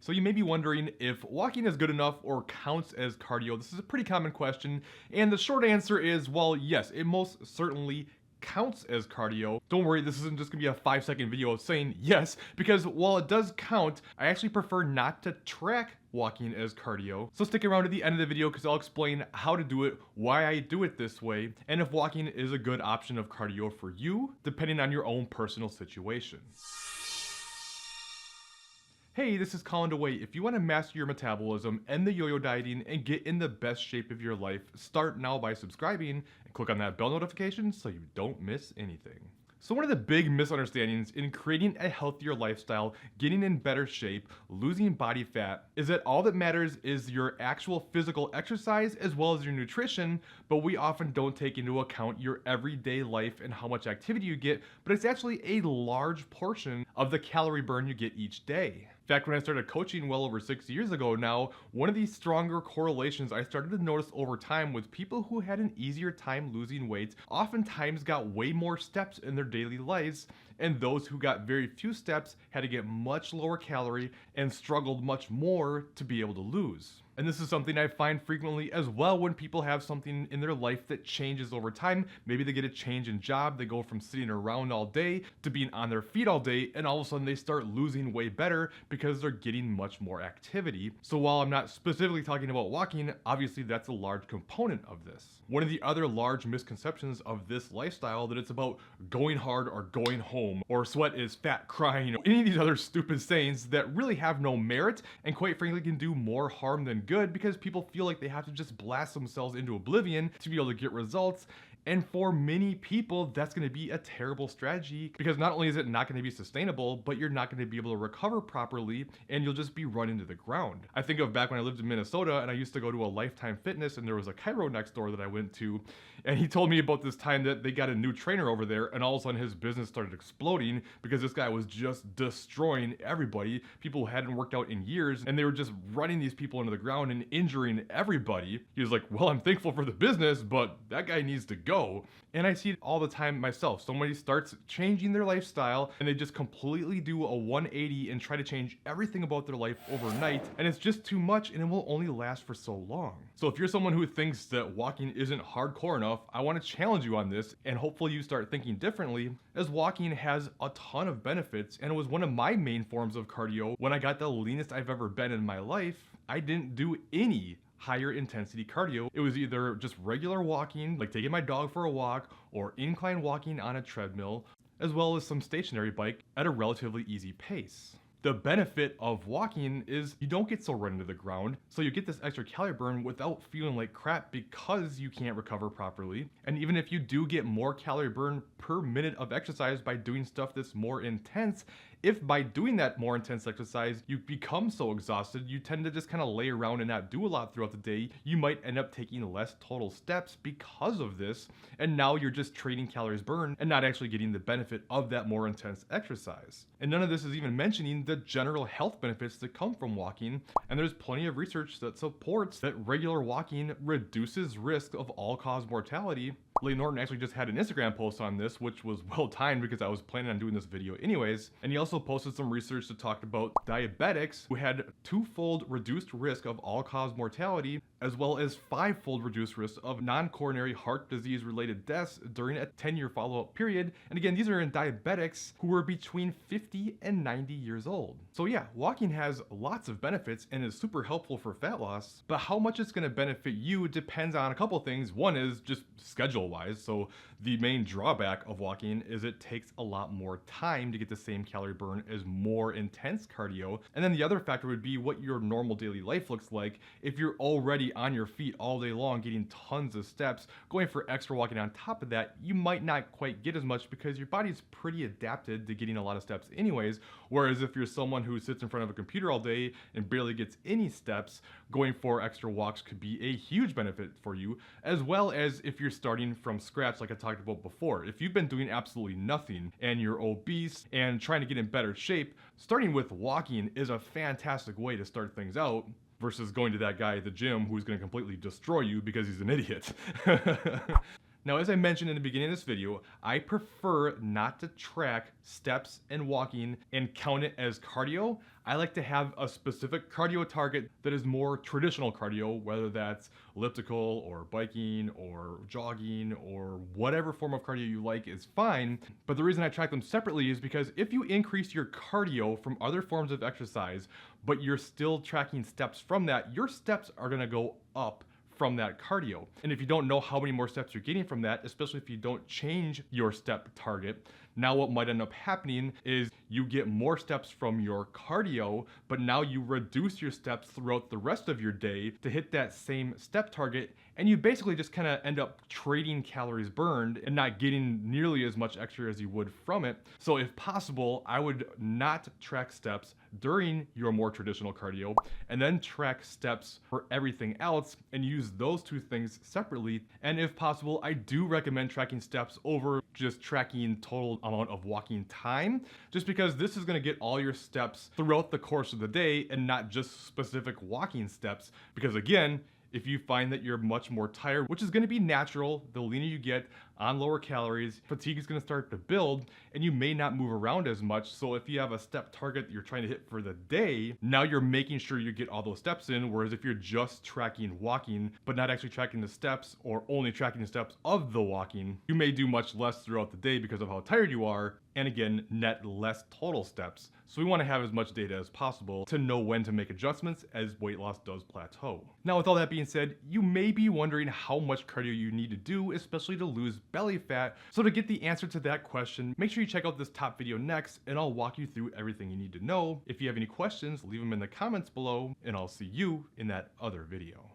So you may be wondering if walking is good enough or counts as cardio. This is a pretty common question, and the short answer is, well, yes, it most certainly counts as cardio. Don't worry, this isn't just gonna be a 5-second video of saying yes, because while it does count, I actually prefer not to track walking as cardio. So stick around to the end of the video because I'll explain how to do it, why I do it this way, and if walking is a good option of cardio for you, depending on your own personal situation. Hey, this is Colin DeWaay. If you want to master your metabolism, end the yo-yo dieting, and get in the best shape of your life, start now by subscribing and click on that bell notification so you don't miss anything. So one of the big misunderstandings in creating a healthier lifestyle, getting in better shape, losing body fat, is that all that matters is your actual physical exercise as well as your nutrition, but we often don't take into account your everyday life and how much activity you get, but it's actually a large portion of the calorie burn you get each day. In fact, when I started coaching well over 6 years ago now, one of these stronger correlations I started to notice over time with people who had an easier time losing weight oftentimes got way more steps in their daily lives, and those who got very few steps had to get much lower calorie and struggled much more to be able to lose. And this is something I find frequently as well when people have something in their life that changes over time. Maybe they get a change in job, they go from sitting around all day to being on their feet all day, and all of a sudden they start losing way better because they're getting much more activity. So while I'm not specifically talking about walking, obviously that's a large component of this. One of the other large misconceptions of this lifestyle that it's about going hard or going home, or sweat is fat crying, or any of these other stupid sayings that really have no merit and quite frankly can do more harm than good because people feel like they have to just blast themselves into oblivion to be able to get results. And for many people, that's going to be a terrible strategy because not only is it not going to be sustainable, but you're not going to be able to recover properly and you'll just be run into the ground. I think of back when I lived in Minnesota and I used to go to a Lifetime Fitness and there was a chiro next door that I went to, and he told me about this time that they got a new trainer over there and all of a sudden his business started exploding because this guy was just destroying everybody. People who hadn't worked out in years and they were just running these people into the ground and injuring everybody. He was like, well, I'm thankful for the business, but that guy needs to go. And I see it all the time myself. Somebody starts changing their lifestyle and they just completely do a 180 and try to change everything about their life overnight, and it's just too much and it will only last for so long. So if you're someone who thinks that walking isn't hardcore enough, I want to challenge you on this and hopefully you start thinking differently, as walking has a ton of benefits and it was one of my main forms of cardio. When I got the leanest I've ever been in my life, I didn't do any higher intensity cardio. It was either just regular walking, like taking my dog for a walk, or incline walking on a treadmill, as well as some stationary bike at a relatively easy pace. The benefit of walking is you don't get so run into the ground, so you get this extra calorie burn without feeling like crap because you can't recover properly. And even if you do get more calorie burn per minute of exercise by doing stuff that's more intense, if by doing that more intense exercise you become so exhausted you tend to just kind of lay around and not do a lot throughout the day, you might end up taking less total steps because of this, and now you're just trading calories burned and not actually getting the benefit of that more intense exercise. And none of this is even mentioning the general health benefits that come from walking, and there's plenty of research that supports that regular walking reduces risk of all-cause mortality. Lee Norton actually just had an Instagram post on this, which was well timed because I was planning on doing this video anyways. And he also posted some research that talked about diabetics who had 2-fold reduced risk of all-cause mortality, as well as 5-fold reduced risk of non-coronary heart disease related deaths during a 10-year follow-up period. And again, these are in diabetics who were between 50 and 90 years old. So yeah, walking has lots of benefits and is super helpful for fat loss, but how much it's going to benefit you depends on a couple things. One is just schedule wise. So the main drawback of walking is it takes a lot more time to get the same calorie burn as more intense cardio. And then the other factor would be what your normal daily life looks like. If you're already on your feet all day long, getting tons of steps, going for extra walking on top of that, you might not quite get as much because your body's pretty adapted to getting a lot of steps anyways. Whereas if you're someone who sits in front of a computer all day and barely gets any steps, going for extra walks could be a huge benefit for you, as well as if you're starting from scratch like I talked about before. If you've been doing absolutely nothing and you're obese and trying to get in better shape, starting with walking is a fantastic way to start things out versus going to that guy at the gym who's going to completely destroy you because he's an idiot. Now, as I mentioned in the beginning of this video, I prefer not to track steps and walking and count it as cardio. I like to have a specific cardio target that is more traditional cardio, whether that's elliptical or biking or jogging or whatever form of cardio you like is fine. But the reason I track them separately is because if you increase your cardio from other forms of exercise, but you're still tracking steps from that, your steps are gonna go up from that cardio. And if you don't know how many more steps you're getting from that, especially if you don't change your step target, now what might end up happening is you get more steps from your cardio, but now you reduce your steps throughout the rest of your day to hit that same step target, and you basically just kind of end up trading calories burned and not getting nearly as much extra as you would from it. So if possible, I would not track steps during your more traditional cardio and then track steps for everything else and use those two things separately. And if possible, I do recommend tracking steps over just tracking total amount of walking time, just because this is going to get all your steps throughout the course of the day and not just specific walking steps. Because again, if you find that you're much more tired, which is going to be natural, the leaner you get on lower calories, fatigue is going to start to build and you may not move around as much. So if you have a step target that you're trying to hit for the day, now you're making sure you get all those steps in. Whereas if you're just tracking walking, but not actually tracking the steps or only tracking the steps of the walking, you may do much less throughout the day because of how tired you are. And again, net less total steps. So we want to have as much data as possible to know when to make adjustments as weight loss does plateau. Now, with all that being said, you may be wondering how much cardio you need to do, especially to lose belly fat. So to get the answer to that question, make sure you check out this top video next, and I'll walk you through everything you need to know. If you have any questions, leave them in the comments below, and I'll see you in that other video.